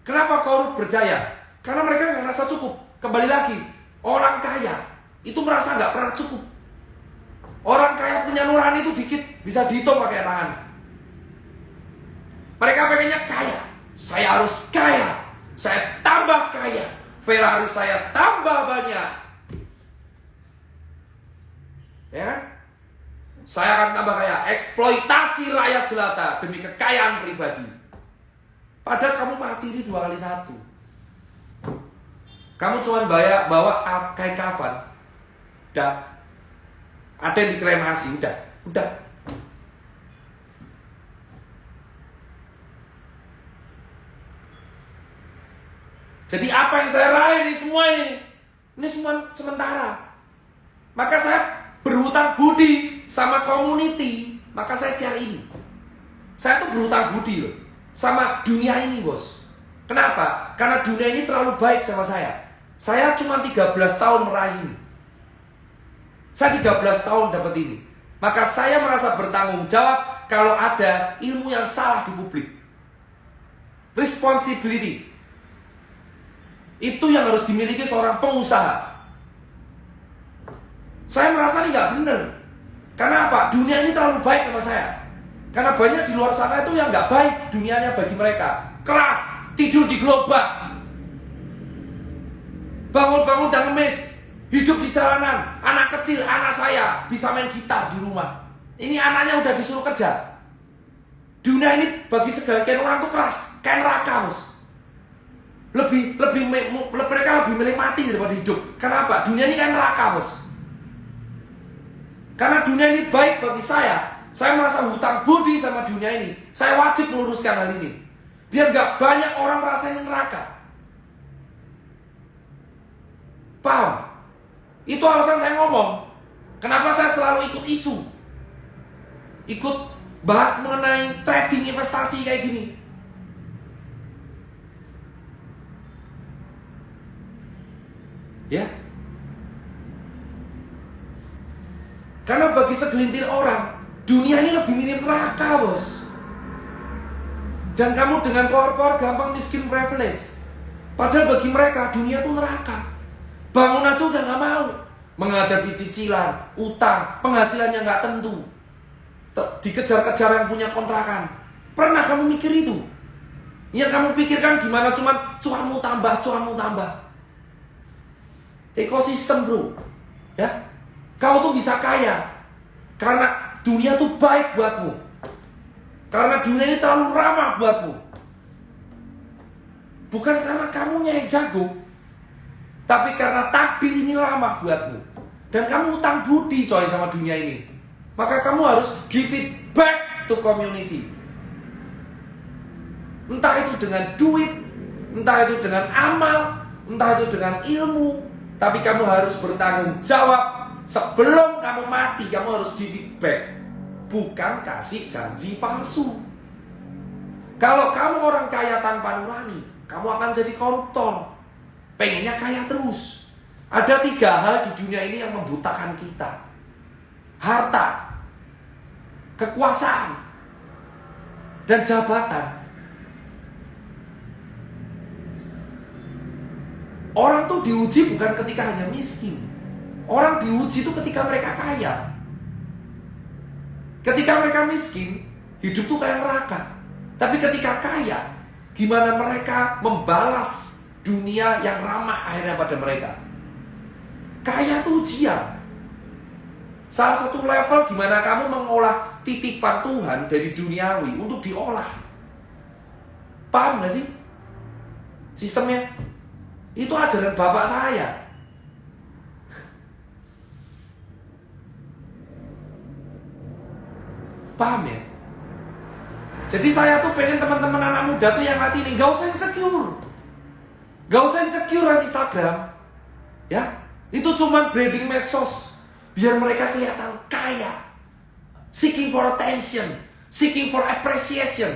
Kenapa korup berjaya? Karena mereka gak merasa cukup. Kembali lagi, orang kaya itu merasa gak pernah cukup. Orang kaya punya nurani itu dikit, bisa dihitung pakai tangan. Mereka pengennya kaya. Saya harus kaya. Saya tambah kaya. Ferrari saya tambah banyak. Ya kan? Saya akan tambah kaya. Eksploitasi rakyat jelata demi kekayaan pribadi. Padahal kamu mati ini 2 kali 1. Kamu cuma bawa kain kafan. Udah. Ada yang dikremasi. Udah. Jadi apa yang saya raih ini semua ini semua sementara. Maka saya berhutang budi sama community, maka saya share ini. Saya tuh berhutang budi loh sama dunia ini, bos. Kenapa? Karena dunia ini terlalu baik sama saya. Saya cuma 13 tahun meraih ini. Saya 13 tahun dapat ini. Maka saya merasa bertanggung jawab kalau ada ilmu yang salah di publik. Responsibility. Itu yang harus dimiliki seorang pengusaha. Saya merasa ini gak benar. Karena apa? Dunia ini terlalu baik sama saya. Karena banyak di luar sana itu yang gak baik dunianya bagi mereka. Keras, tidur di gerobak, bangun-bangun dan ngemis, hidup di jalanan. Anak kecil, anak saya bisa main gitar di rumah. Ini anaknya udah disuruh kerja. Dunia ini bagi sebagian orang tuh keras, kayak neraka, Bos. Mereka lebih milih mati daripada hidup. Kenapa? Dunia ini kan neraka, Bos. Karena dunia ini baik bagi saya merasa hutang budi sama dunia ini. Saya wajib meluruskan hal ini, biar gak banyak orang merasain neraka. Paham? Itu alasan saya ngomong. Kenapa saya selalu ikut isu, ikut bahas mengenai trading investasi kayak gini. Ya. Karena bagi segelintir orang, dunia ini lebih mirip neraka, Bos. Dan kamu dengan koar-koar gampang miskin privilege. Padahal bagi mereka dunia itu neraka. Bangun aja udah gak mau. Menghadapi cicilan, utang, penghasilannya gak tentu. Dikejar-kejar yang punya kontrakan. Pernah kamu mikir itu? Yang kamu pikirkan gimana cuman cuanmu tambah. Ekosistem, bro. Ya, kau tuh bisa kaya karena dunia tuh baik buatmu. Karena dunia ini terlalu ramah buatmu. Bukan karena kamunya yang jago, tapi karena takdir ini ramah buatmu. Dan kamu utang budi coy sama dunia ini. Maka kamu harus give it back to community. Entah itu dengan duit, entah itu dengan amal, entah itu dengan ilmu. Tapi kamu harus bertanggung jawab. Sebelum kamu mati, kamu harus give it back. Bukan kasih janji palsu. Kalau kamu orang kaya tanpa nurani, kamu akan jadi koruptor. Pengennya kaya terus. Ada 3 hal di dunia ini yang membutakan kita: harta, kekuasaan, dan jabatan. Orang tuh diuji bukan ketika hanya miskin. Orang diuji itu ketika mereka kaya. Ketika mereka miskin, hidup tuh kayak neraka. Tapi ketika kaya, gimana mereka membalas dunia yang ramah akhirnya pada mereka. Kaya tuh ujian. Salah satu level gimana kamu mengolah titipan Tuhan dari duniawi untuk diolah. Paham gak sih sistemnya? Itu ajaran bapak saya. Paham ya? Jadi saya tuh pengen teman-teman anak muda tuh yang hati ini gak usah insecure. Gak usah insecure di Instagram. Ya, itu cuman branding medsos biar mereka kelihatan kaya. Seeking for attention, seeking for appreciation,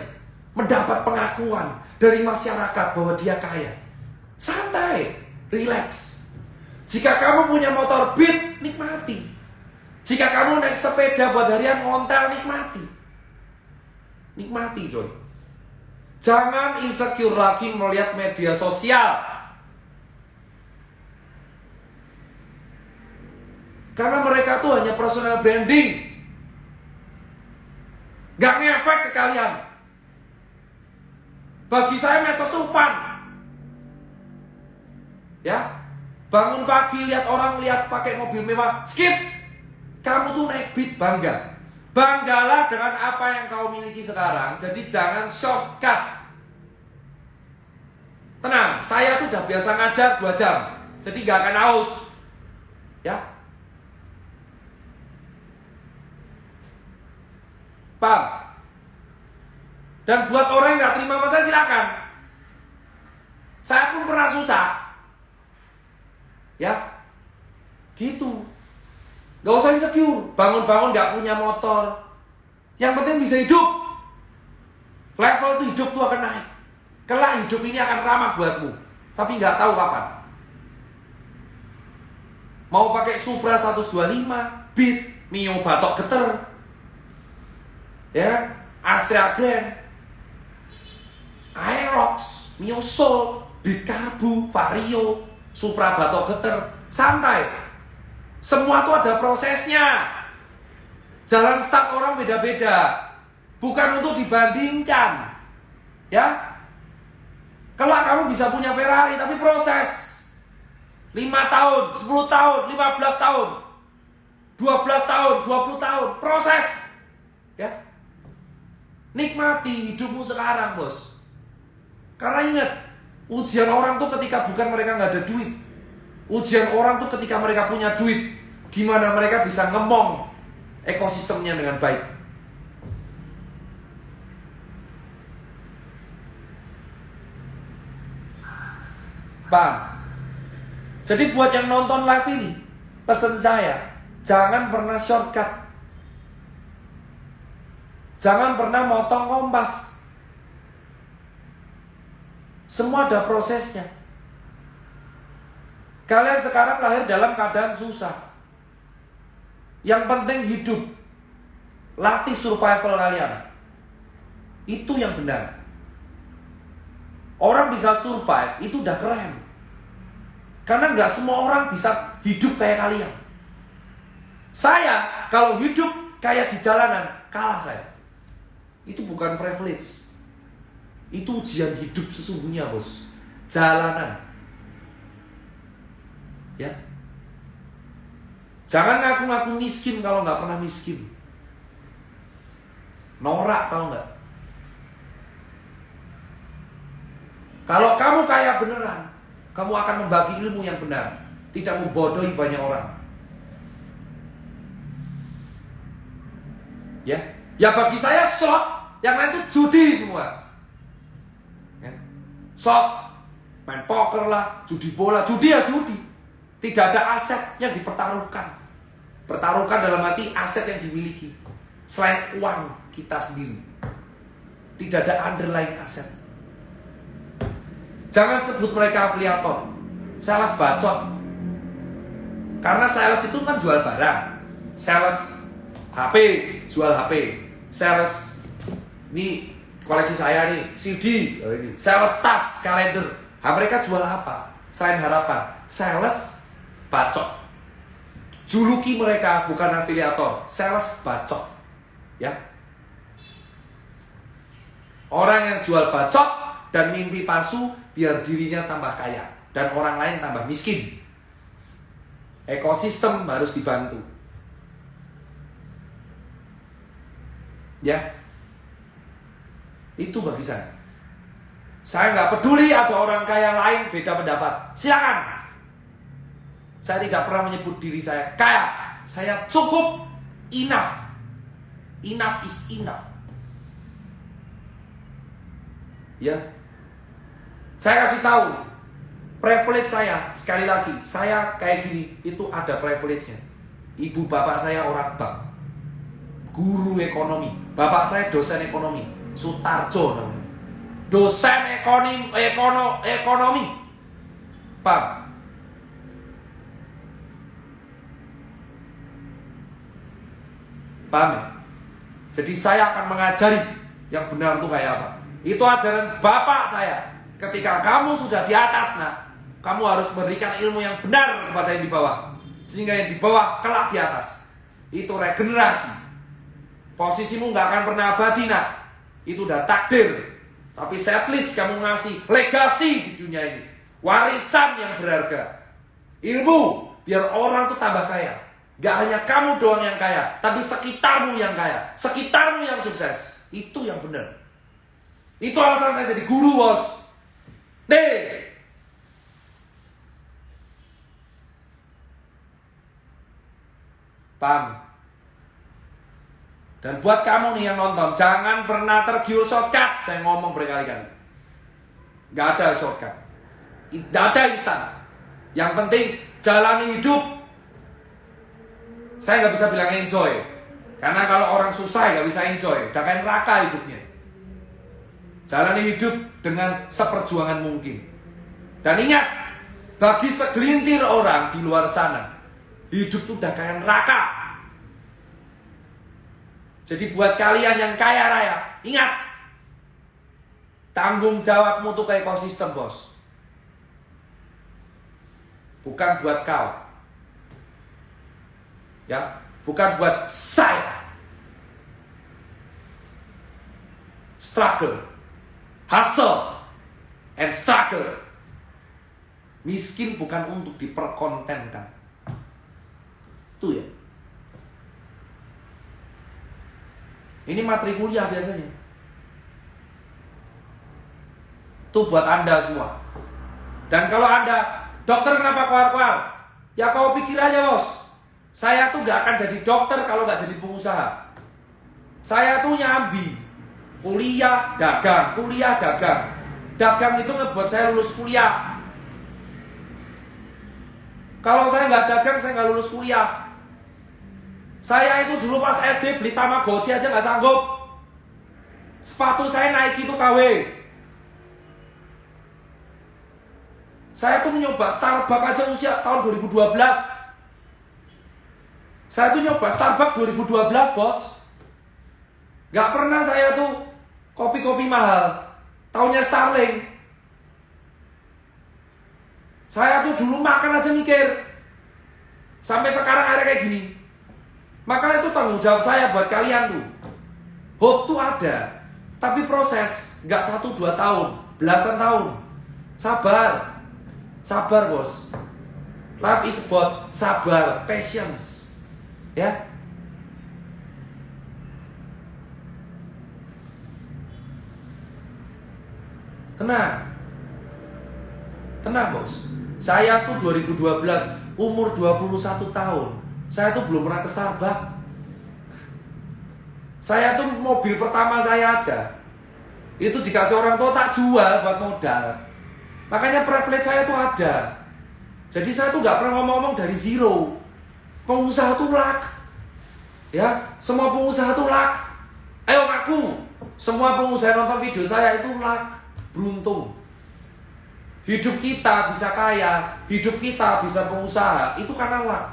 mendapat pengakuan dari masyarakat bahwa dia kaya. Santai, relax. Jika kamu punya motor Beat, nikmati. Jika kamu naik sepeda buat harian ngontel, nikmati. Nikmati, coy. Jangan insecure lagi melihat media sosial. Karena mereka tuh hanya personal branding. Gak ngefek ke kalian. Bagi saya medsos tuh fun. Ya, bangun pagi lihat orang pakai mobil mewah, skip. Kamu tuh naik Beat, bangga. Banggalah dengan apa yang kau miliki sekarang. Jadi jangan shortcut. Tenang, saya tuh udah biasa ngajar 2 jam. Jadi gak akan haus. Ya. Paham? Dan buat orang yang gak terima sama saya, silakan. Saya pun pernah susah. Ya, gitu. Gak usah insecure. Bangun-bangun gak punya motor, yang penting bisa hidup. Level tuh hidup tuh akan naik. Kelak hidup ini akan ramah buatmu, tapi gak tahu kapan. Mau pakai Supra 125, Beat, Mio batok geter, ya, Astrea Grand, Aerox, Mio Soul, Beat Karbu, Vario, Supra batok geter, santai. Semua tuh ada prosesnya. Jalan start orang beda-beda. Bukan untuk dibandingkan. Ya. Kelak kamu bisa punya Ferrari, tapi proses. 5 tahun, 10 tahun, 15 tahun, 12 tahun, 20 tahun, proses. Nikmati hidupmu sekarang, bos. Karena ingat, ujian orang tuh ketika bukan mereka nggak ada duit. Ujian orang tuh ketika mereka punya duit. Gimana mereka bisa ngemong ekosistemnya dengan baik. Paham? Jadi buat yang nonton live ini, pesan saya, jangan pernah shortcut. Jangan pernah motong kompas. Semua ada prosesnya. Kalian sekarang lahir dalam keadaan susah. Yang penting hidup. Latih survival kalian. Itu yang benar. Orang bisa survive, itu udah keren. Karena nggak semua orang bisa hidup kayak kalian. Saya, kalau hidup kayak di jalanan, kalah saya. Itu bukan privilege. Itu ujian hidup sesungguhnya, bos. Jalanan. Ya. Jangan ngaku-ngaku miskin kalau nggak pernah miskin. Norak, tau nggak? Kalau kamu kaya beneran, kamu akan membagi ilmu yang benar, tidak membodohi banyak orang. Ya bagi saya slot, yang lain itu judi semua. Ya. Slot, main poker lah, judi bola, judi ya judi. Tidak ada aset yang dipertaruhkan. Pertaruhkan dalam arti aset yang dimiliki selain uang kita sendiri. Tidak ada underlying aset. Jangan sebut mereka afiliator, sales bacot. Karena sales itu kan jual barang. Sales HP, jual HP. Sales, ini koleksi saya nih, CD. Sales tas, kalender. Mereka jual apa? Selain harapan, sales bacot. Juluki mereka bukan afiliator, sales bacot. Ya. Orang yang jual bacot dan mimpi palsu biar dirinya tambah kaya dan orang lain tambah miskin. Ekosistem harus dibantu. Ya. Itu bagi saya. Saya nggak peduli ada orang kaya lain beda pendapat. Silakan. Saya tidak pernah menyebut diri saya kaya. Saya cukup, enough. Enough is enough. Ya. Saya kasih tahu, privilege saya, sekali lagi, saya kayak gini, itu ada privilege-nya. Ibu bapak saya orang bank, guru ekonomi, bapak saya dosen ekonomi, Sutarjo namanya. Dosen ekonomi. Paham? Paham ya? Jadi saya akan mengajari yang benar itu kayak apa. Itu ajaran bapak saya. Ketika kamu sudah di atas, kamu harus memberikan ilmu yang benar kepada yang di bawah. Sehingga yang di bawah kelak di atas. Itu regenerasi. Posisimu gak akan pernah abadi, Itu udah takdir. Tapi setlist kamu ngasih legasi di dunia ini. Warisan yang berharga. Ilmu, biar orang tuh tambah kaya. Gak hanya kamu doang yang kaya, tapi sekitarmu yang kaya. Sekitarmu yang sukses. Itu yang benar. Itu alasan saya jadi guru, bos. Paham? Dan buat kamu nih yang nonton, jangan pernah tergiur shortcut. Saya ngomong berkali-kali. Gak ada shortcut. Gak ada instan. Yang penting jalani hidup. Saya gak bisa bilang enjoy. Karena kalau orang susah gak bisa enjoy. Udah kayak neraka hidupnya. Jalani hidup dengan seperjuangan mungkin. Dan ingat, bagi segelintir orang di luar sana, hidup itu udah kayak neraka. Jadi buat kalian yang kaya raya, ingat, tanggung jawabmu tuh ke ekosistem, bos. Bukan buat kau. Ya, bukan buat saya. Struggle, hustle, and struggle. Miskin bukan untuk diperkontenkan. Itu ya. Ini materi kuliah biasanya. Itu buat Anda semua. Dan kalau Anda, dokter kenapa keluar-keluar? Ya kau pikir aja bos, saya tuh gak akan jadi dokter kalau gak jadi pengusaha. Saya tuh nyambi, kuliah, dagang, kuliah, dagang. Dagang itu ngebuat saya lulus kuliah. Kalau saya nggak dagang, saya nggak lulus kuliah. Saya itu dulu pas SD beli Tamagotchi aja nggak sanggup. Sepatu saya Nike itu KW. Saya tuh nyoba Starbucks aja usia tahun 2012. Saya tuh nyoba Starbucks 2012 bos. Gak pernah saya tuh kopi-kopi mahal. Taunya Starling. Saya tuh dulu makan aja mikir. Sampai sekarang ada kayak gini. Maka itu tanggung jawab saya buat kalian tuh. Hope tuh ada, tapi proses. Gak 1-2 tahun, belasan tahun. Sabar. Sabar bos. Life is about sabar, patience. Ya. Tenang bos. Saya tuh 2012 umur 21 tahun. Saya tuh belum pernah ke Starbucks. Saya tuh mobil pertama saya aja itu dikasih orang tua tak jual buat modal. Makanya privilege saya tuh ada. Jadi saya tuh gak pernah ngomong-ngomong dari zero. Pengusaha tuh luck. Ya, semua pengusaha tuh luck. Ayo ngaku. Semua pengusaha nonton video saya itu luck. Beruntung. Hidup kita bisa kaya, hidup kita bisa pengusaha, itu karena luck.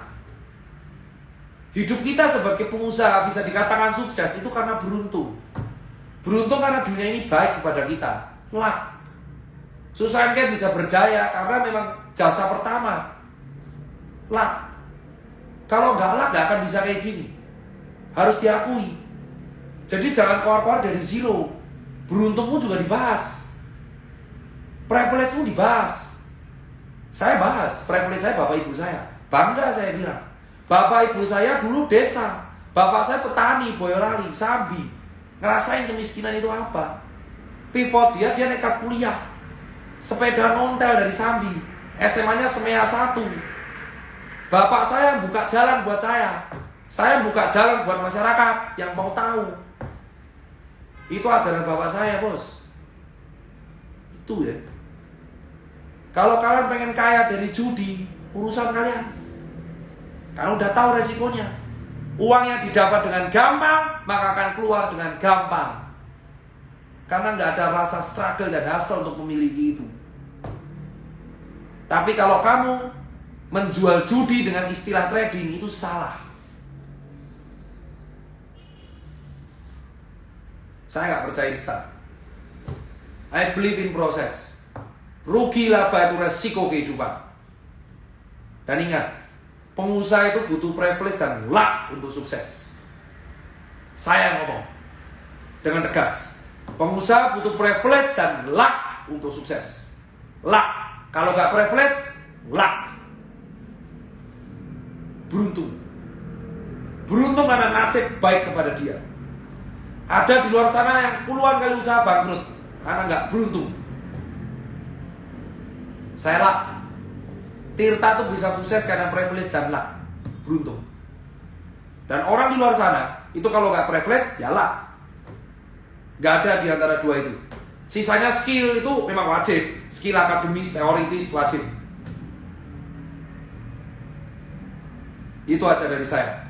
Hidup kita sebagai pengusaha bisa dikatakan sukses, itu karena beruntung. Beruntung karena dunia ini baik kepada kita. Luck. Susah kan bisa berjaya karena memang jasa pertama. Luck. Kalau nggak luck nggak akan bisa kayak gini. Harus diakui. Jadi jangan keluar-keluar dari zero. Beruntungmu juga dibahas. Privilege-mu dibahas. Saya bahas privilege saya, bapak ibu saya. Bangga saya bilang. Bapak ibu saya dulu desa. Bapak saya petani, Boyolali, Sambi. Ngerasain kemiskinan itu apa. Pivot dia nekat kuliah. Sepeda nontel dari Sambi. SMA-nya Semea 1. Bapak saya buka jalan buat saya. Saya buka jalan buat masyarakat yang mau tahu. Itu ajaran bapak saya bos. Itu ya. Kalau kalian pengen kaya dari judi, urusan kalian. Karena udah tahu resikonya. Uang yang didapat dengan gampang, maka akan keluar dengan gampang. Karena nggak ada rasa struggle dan hasil untuk memiliki itu. Tapi kalau kamu menjual judi dengan istilah trading, itu salah. Saya nggak percaya instan. I believe in proses. Rugi laba itu resiko kehidupan. Dan ingat, pengusaha itu butuh privilege dan luck untuk sukses. Saya ngomong dengan tegas, pengusaha butuh privilege dan luck untuk sukses. Luck. Kalau nggak privilege, luck. Beruntung. Beruntung karena nasib baik kepada dia. Ada di luar sana yang puluhan kali usaha bangkrut karena nggak beruntung. Saya luck. Tirta tuh bisa sukses karena privilege dan luck. Beruntung. Dan orang di luar sana itu kalau nggak privilege ya luck. Nggak ada di antara dua itu. Sisanya skill itu memang wajib. Skill akademis, teoritis wajib. Itu aja dari saya.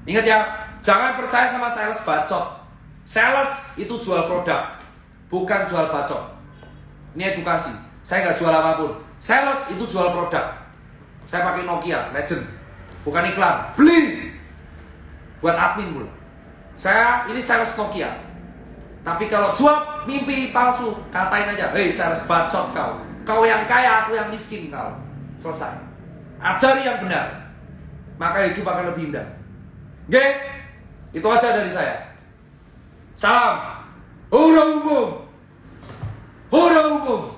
Ingat ya, jangan percaya sama sales bacot. Sales itu jual produk, bukan jual bacot. Ini edukasi. Saya nggak jual apapun. Sales itu jual produk. Saya pakai Nokia Legend, bukan iklan. Beli buat admin pula. Saya ini sales Nokia. Tapi kalau jual mimpi palsu, katain aja, hei sales bacot kau. Kau yang kaya, aku yang miskin kau. Selesai. Ajari yang benar, maka hidup akan lebih indah. Oke? Itu aja dari saya. Salam. Hura umum. Hura umum.